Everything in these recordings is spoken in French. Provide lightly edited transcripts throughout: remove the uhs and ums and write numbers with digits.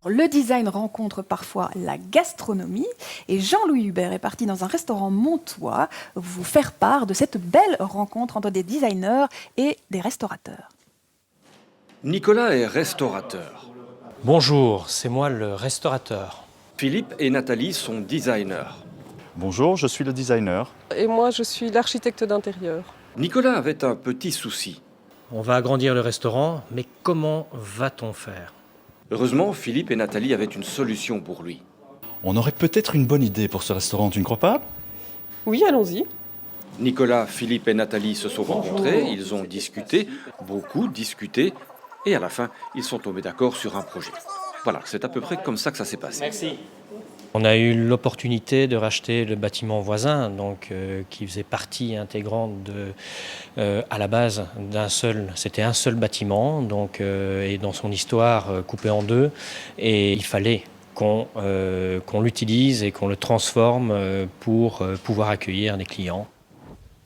Le design rencontre parfois la gastronomie et Jean-Louis Hubert est parti dans un restaurant montois vous faire part de cette belle rencontre entre des designers et des restaurateurs. Nicolas est restaurateur. Bonjour, c'est moi le restaurateur. Philippe et Nathalie sont designers. Bonjour, je suis le designer. Et moi, je suis l'architecte d'intérieur. Nicolas avait un petit souci. On va agrandir le restaurant, mais comment va-t-on faire? Heureusement, Philippe et Nathalie avaient une solution pour lui. On aurait peut-être une bonne idée pour ce restaurant, tu ne crois pas? Oui, allons-y. Nicolas, Philippe et Nathalie se sont rencontrés, ils ont discuté, beaucoup discuté, et à la fin, ils sont tombés d'accord sur un projet. Voilà, c'est à peu près comme ça que ça s'est passé. On a eu l'opportunité de racheter le bâtiment voisin, qui faisait partie intégrante à la base c'était un seul bâtiment, et dans son histoire coupé en deux, et il fallait qu'on l'utilise et qu'on le transforme pour pouvoir accueillir des clients.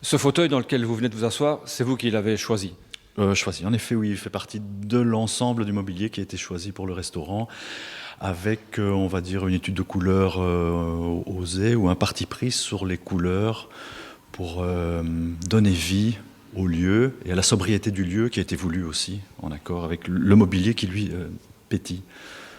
Ce fauteuil dans lequel vous venez de vous asseoir, c'est vous qui l'avez choisi. Choisi, en effet, oui, il fait partie de l'ensemble du mobilier qui a été choisi pour le restaurant, avec, on va dire, une étude de couleurs osée ou un parti pris sur les couleurs pour donner vie au lieu et à la sobriété du lieu qui a été voulu aussi, en accord avec le mobilier qui, lui, pétille.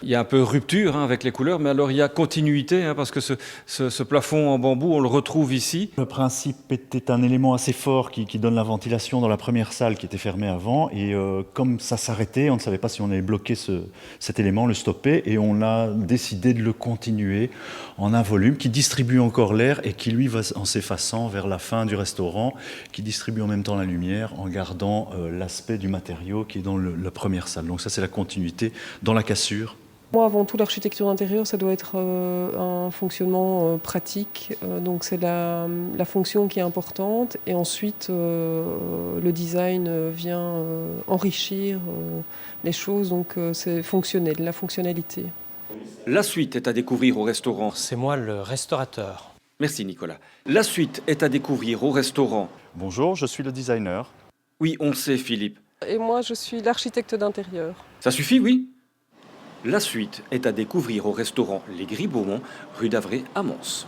Il y a un peu rupture avec les couleurs, mais alors il y a continuité, parce que ce plafond en bambou, on le retrouve ici. Le principe était un élément assez fort qui donne la ventilation dans la première salle qui était fermée avant. Et comme ça s'arrêtait, on ne savait pas si on allait bloquer cet élément, le stopper. Et on a décidé de le continuer en un volume qui distribue encore l'air et qui, lui, va en s'effaçant vers la fin du restaurant, qui distribue en même temps la lumière en gardant l'aspect du matériau qui est dans la première salle. Donc ça, c'est la continuité dans la cassure. Moi, avant tout, l'architecture d'intérieur, ça doit être un fonctionnement pratique. Donc, c'est la fonction qui est importante. Et ensuite, le design vient enrichir les choses. Donc, c'est fonctionnel, la fonctionnalité. La suite est à découvrir au restaurant. C'est moi le restaurateur. Merci Nicolas. La suite est à découvrir au restaurant. Bonjour, je suis le designer. Oui, on sait Philippe. Et moi, je suis l'architecte d'intérieur. Ça suffit, oui? La suite est à découvrir au restaurant Les Gris Beaumont, rue d'Avray à Mons.